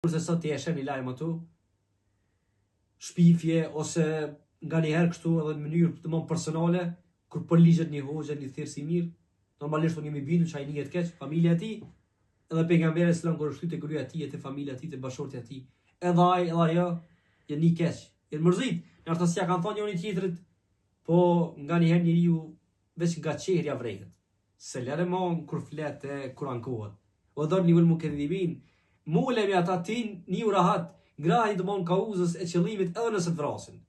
Kurse sot ti e sheh një lajm ato, shpifje ose nganjëherë kështu edhe në mënyrë domosdoshmë personale, kur po ligjet një hoxha, një thirrës i mirë, normalisht unë jemi bindur çaj nihet keq, familja e tij, edhe pejgamberi sallallahu alajhi wasallam kur shtyte gruaja e tij, te familja e tij, te bashortja e tij, edhe ai edhe ajo janë një keq, janë mërzit, në atë si ja kanë thonë njëri tjetrit, po nganjëherë njeriu veç nga çehria vrehet. Se lere mon kur flet e kur ankohet. O dharni ul mukedhibin, mulemi ata tin një rahat, grahi dëmon kauzës e qëllimit edhe nëse të vrasin.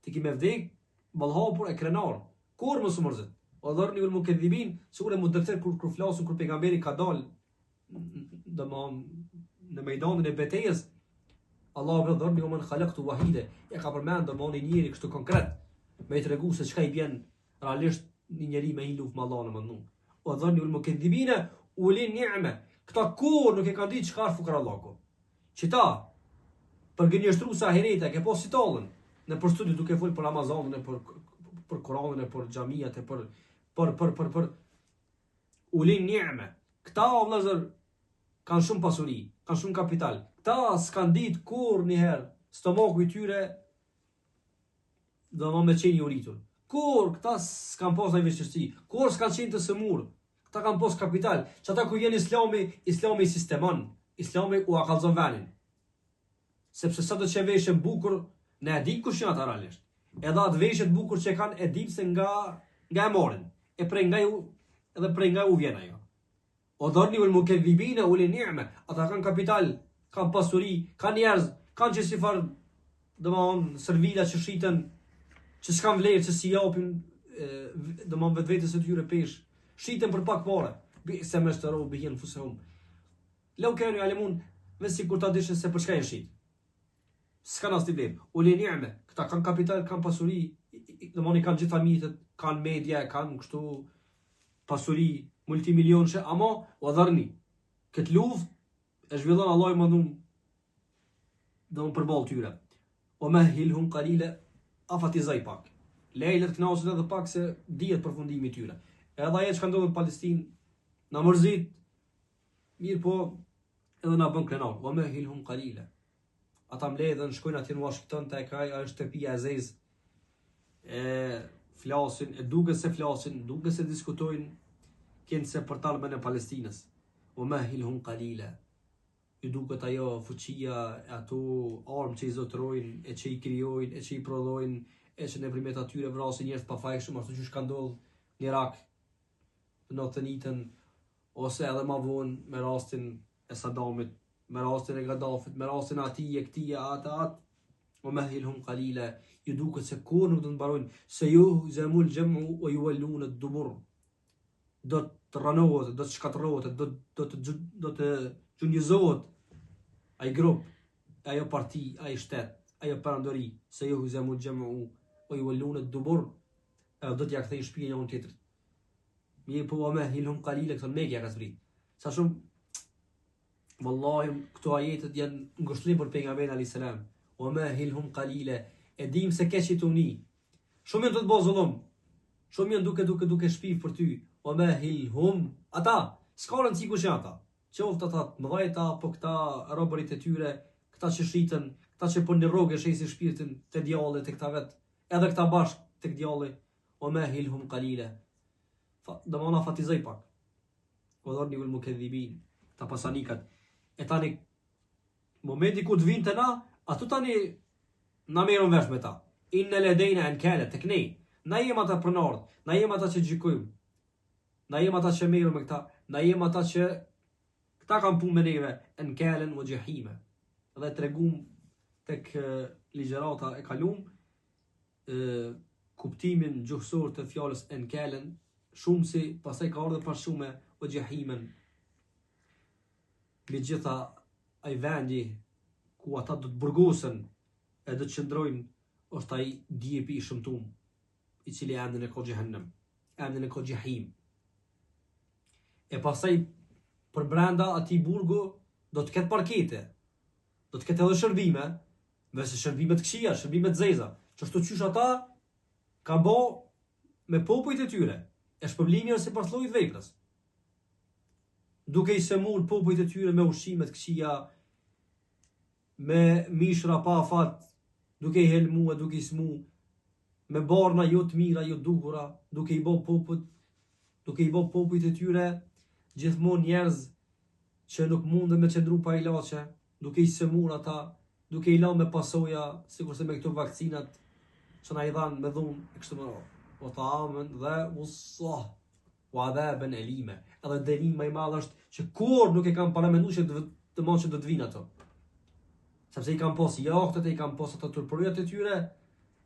Ti ki me vdek, ballhapur e krenar, kur mos u mërzit. O dharni ul mukedhibin, sure mu dërter kur flasun kur pejgamberi ka dal dëmon në mejdanin e betejës, Allah vë dharni man khalaqtu wahide, e ka përmend dëmon i njëri kështu konkret, me i tregu se çka i bjen realisht një njeri me i luf me Allahun e mëndum. O dharni ul mukedhibina ulin ni'me. Këta kur nuk e kanë ditë çka është fukarallahku. Qita për gënjeshtru sa hereta ke po si tallën në për studio duke fol për Ramazanin e për Kur'anin e për xhamiat e për ulin ni'me. Këta vëllazër kanë shumë pasuri, kanë shumë kapital. Këta s'kan ditë kur një herë stomaku i tyre do me qenë i uritur. Kur këta s'kan pas ndonjë vështirësi, kur s'kan qenë të sëmur, këta kanë pas kapital. Që ata ku vjen Islami i sistemon, Islami u akallzon venin. Sepse sa do që veshën bukur, ne e dim kush janë ata realisht. Edhe atë veshët bukur që kanë e dim se nga e morin. E prej nga u vjen ajo. O dharni ul mukedhibina ulin ni'me, ata kanë kapital, kanë pasuri, kanë njerëz, kanë që si farë domthon servila që shiten, që s'kan vlerë, që si japin domthon vetvetes së tyre pesh, shiten për pak parë. Se më shtaro bihin fusahum. Lau kanë yalemun, vesi kur ta dishin se për çka janë shit. S'kan as vlerë. Ulin ni'me, këta kanë kapital, kanë pasuri, domthon i kanë gjithë familjet, kanë media, kanë kështu pasuri multimilionshë, ama o dharni. Këtë luftë e zhvillon Allahu mëndum domthon përballë tyre. O mahilhum qalila, afatizaj pak. Lejlet knasun edhe pak se dihet përfundimi i tyre. Edhe ajo që ka ndodhur në Palestinë na mërzit, mirë po edhe na bën krenar. O mahilhum qalila. Ata mbledhen, shkojnë atje në Washington tek ai është shtëpia e Zez. Flasin, duke se diskutojnë kënë se për talbën e Palestinës. O mahilhum qalila. Ju duket ajo fuqia, ato armë që i zotërojnë, e që i krijojnë, e që i prodhojnë, e që nëpërmjet atyre vrasin njerëz pa fajshëm, ashtu që ka ndodhur në Irak në Otënitën, ose edhe më vonë me rastin e Saddamit, me rastin e Gaddafit, me rastin e atij e këtij atë. O mahilhum qalila. Ju duket se kur nuk do të mbarojnë, se ju zamul jam'u o yuwalluna ad-dubur. Do të ranohet, do të shkatërrohet, do të gjunjëzohet ai grup, ajo parti, ai shtet, ajo perandori, se ju zamul jam'u o yuwalluna ad-dubur, do t'ja kthejnë shtëpinë njëri tjetrit. Mirë po o mahilhum qalila, këto mekja ka zbrit. Sa shumë wallahi këto ajetet janë ngushëllim për pejgamberin alayhis salam. O mahilhum qalila. E dim se keq i tuni. Shumë janë të bëjë zullum. Shumë janë duke shpif për ty. O mahilhum. Ata, s'ka rëndësi kush janë ata. Qoftë ata të mëdhejta, apo këta robërit e tyre, këta që shiten, këta që po në rrugë shesin shpirtin te djalli, te këta vet, edhe këta bashk tek djalli. O mahilhum qalila. Domona fatizoj pak. O dharni ul mukedhibin. Ta pasanikat. E tani momenti ku të vinë te na, ato tani na merrën vesh me ta. Inna ladejna ankala tek ne. Na jem ata pronard, na jem ata që gjykojmë. Na jem ata që merrem me këta, na jem ata që këta kanë punë me neve, ankalen wa jahima. Dhe tregum tek ligjërata e kalum kuptimin gjuhësor të fjalës ankalen, shumë si pastaj ka ardhur pas shumë wa jahimen. Me gjitha ai vendi ku ata do të burgosen e do të qëndrojnë, është ai djepi i shëmtum, i cili emrin e ka Jahannam, emrin e ka Jahim. E pastaj për brenda atij burgu do të ketë parkete, do të ketë edhe shërbime, nëse shërbime të këqija, shërbime të zeza, që ashtu qysh ata ka bë me popujt e tyre, e shpërblimi ose për llojit veprës. Duke i semur popujt e tyre me ushqime të këqija, me mishra pa afat, duke i helmu e duke i smu, me barna jo të mira, jo duhura, duke i bo popujt e tyre, gjithmonë njerëz që nuk mundën me qëndru pa ilaçe, duke i sëmur ata, duke i lanë me pasoja, sikurse me këto vakcinat që na i dhanë me dhunë e kështu me radhë. O ta'amen dhe usah, o adhaben elime. Edhe dënimi më i madh është që kur nuk e kanë paramenduar që të mos që do të vinë ato. Sepse i kanë pas jahtet, i kanë pas ato turpëryet e tyre,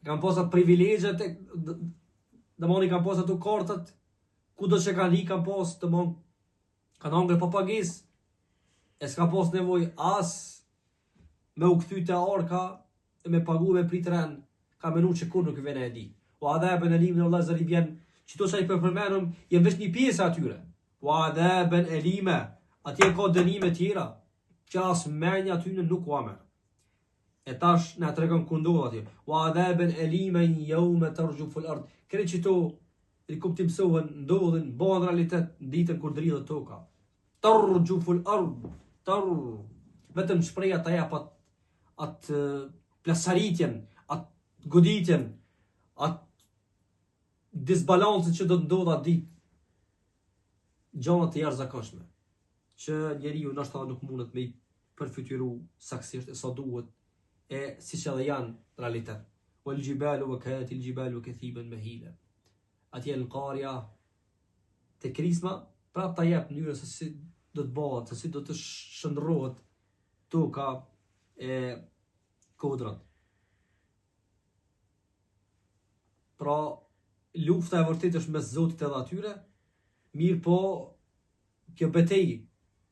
i kanë pas ato privilegjet, domoni kanë pas ato kartat, kudo që kanë i kanë pas, domon kanë hangër pa pagesë. E s'ka pas nevojë as me u kthy te arka e me pagu me prit ren, ka menu që kur nuk vjen e di. O adhaben elime në vëllezër i vjen, çdo sa i përmendëm, jem vetëm një pjesë atyre. O adhaben elime, atje ka dënime tjera, që as menja aty nuk u amer. E tash na tregon ku ndodh atje. O adhaben elime yawma tarjuful ard. Kërë që to i kuptimsohen, ndodhin, bëhen realitet ditën kur dridhet toka. Tarjuful ard, vetëm shpreha ta jap atë plasaritjen, atë goditjen, atë disbalancën që do të ndodha ditë, gjëra të jashtëzakonshme, që njeriu ndoshta nuk mundet me i përfytyru saktësisht e sa duhet, e siç edhe janë realitet. Wal jibalu wa kanat al jibalu kathiban mahila. Atje në qarja te krisma, prap ta jep mënyrën se si do të bëhet, se si do të shndërrohet toka e kodrat. Pra, lufta e vërtet është mes Zotit edhe atyre, mirë po kjo betejë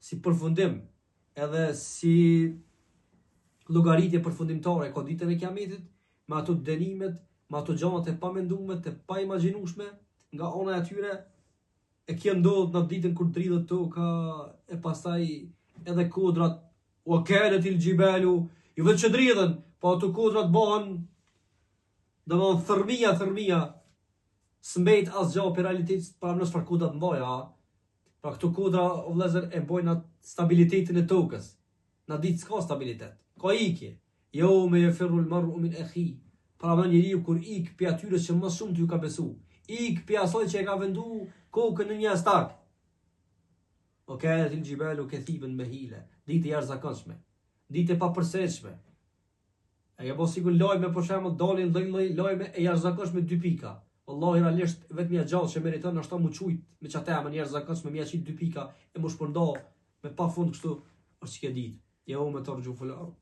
si përfundim edhe si llogaritje përfundimtare ka ditën e Kiametit, me ato dënimet, me ato gjanat e pamendueshme, të paimagjinueshme nga ana e atyre, e kjo ndodh në ditën kur dridhet toka e pastaj edhe kodrat o kanat il jibalu, jo vetë që dridhen, po ato kodrat bëhen domthon thërmia, s'mbejt asgjë për realitet para mos për kodra të mbaja. Pra këto kodra o vëllezër e bojnë atë stabilitetin e tokës. Na ditë s'ka stabilitet. Ka ikje. Jo me yafirru al-mar'u min akhi. Pra më njeriu kur ik pi atyre që më shumë ty ka besu. Ik pi asoj që e ka vendu kokën në një stak. O kanat al-jibalu kathiban mahila. Ditë e jashtëzakonshme. Ditë e papërshtatshme. E ka bosi ku lajme për shembull dalin lloj lajme e jashtëzakonshme 2 pika. Wallahi realisht vetëm ja gjallë që meriton ashta mu çujt me çata më njerëz zakonshme më jashit 2 pika e më shpërnda me pafund kështu është çka ditë. Jo me tarxhu ful ard.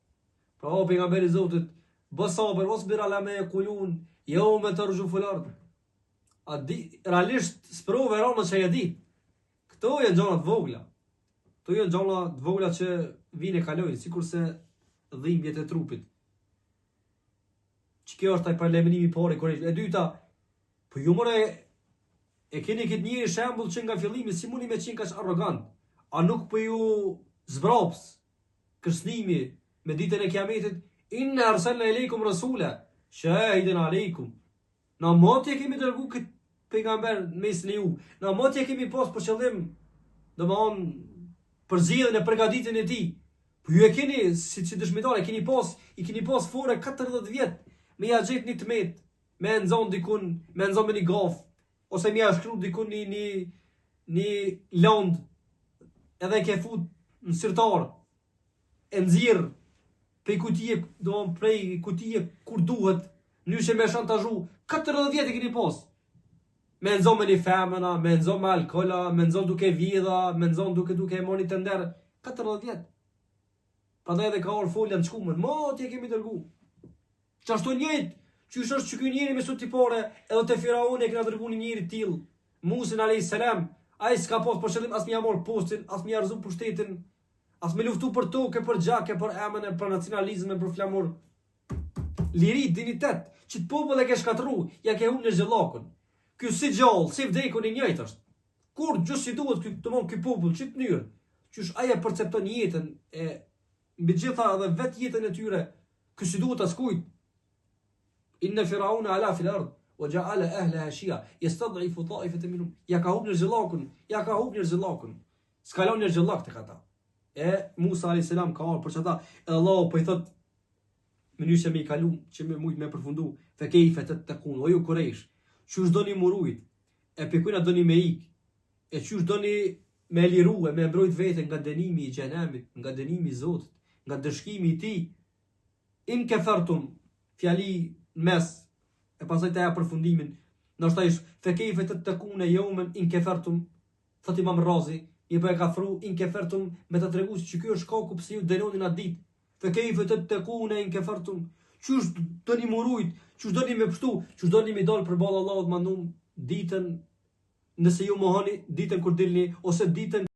Pra o pejgamberi Zotit, bë sabër ose bir ala me kulun, jo me tarxhu ful ard. A di realisht sprove rona që ja di. Këto janë gjëra të vogla. Këto janë gjëra të vogla që vinë e kalojnë, sikurse dhimbjet e trupit. Ç'kjo është ai parlamenimi i parë kur e dyta. Po ju more e keni këtë një shembull që nga fillimi si mundi me qenë kaq arrogant. A nuk po ju zbraps kërcënimi me ditën e Kiametit? Inna arsalna ilaykum rasula shahidan alaykum. Na motje kemi dërguar këtë pejgamber mes ju. Na motje kemi pas për qëllim, domthon për zgjidhjen e përgatitjen e tij. Po ju e keni si dëshmitar, i keni pas fore 40 vjet me ja gjet një tmet. Me nxon dikun, me nxon me një gaf, ose me ja shkru dikun një lond, edhe ke fut në sirtar, e nxirr prej kutije kur duhet, nyshe me shantazhu, 40 vjet e keni pas. Me nxon me një femëna, me nxon me alkola, me nxon duke vjedha, me nxon duke moni të nder, 40 vjet. Prandaj edhe ka orë folja në shkumën, motje kemi dërgu. Qashtu njëjtë, qysh është që ky njeri me sot tipore, edhe te Firauni e kena dërguar një njeri tillë, Musa alayhis salam, ai s'ka pas për qëllim as më marr postin, as më arzu pushtetin, as më luftu për tokë, për xhakë, për emën, për nacionalizmin, për flamur. Liri, dinitet, që të popull e ke shkatru, ja ke humbur zgjallakun. Ky si gjallë, si vdekun i njëjtë është. Kur gjus si duhet ky popull, çit mënyrë, qysh ai e percepton jetën e mbi gjitha edhe vetë jetën e tyre, ky si duhet askujt. Inna Firauna ala fil ard wa ja'ala ahlaha shi'a yastad'ifu ta'ifatan minhum. Ja ka humbur zgjallakun. S'ka lënë zgjallak tek ata. E Musa alayhis salam ka ardhur për çata, edhe Allahu po i thot mënyrë se me i kalu, që me mujt me përfundu, fe kejfe të kun, o ju Kurejsh, qysh doni murujt, e pikujna doni me ik, e qysh doni me liru e me mbrojt vete nga dënimi i xhenemit, nga dënimi i Zotit, nga dëshkimi i tij. In kafartum, fjali mes, e pasaj të ja përfundimin, ndoshta ish fe kejfe të kun e jomen, in kafartum, thot Imam Razi, i po e ka fru in kafartum me të tregu që ky është shkaku pse ju dënonin atë ditë. Fe kejfe të kun e in kafartum, qysh doni murujt, qysh doni me pështu, qysh doni me dal përballë Allahut mandum ditën, nëse ju mohoni ditën kur dilni, ose ditën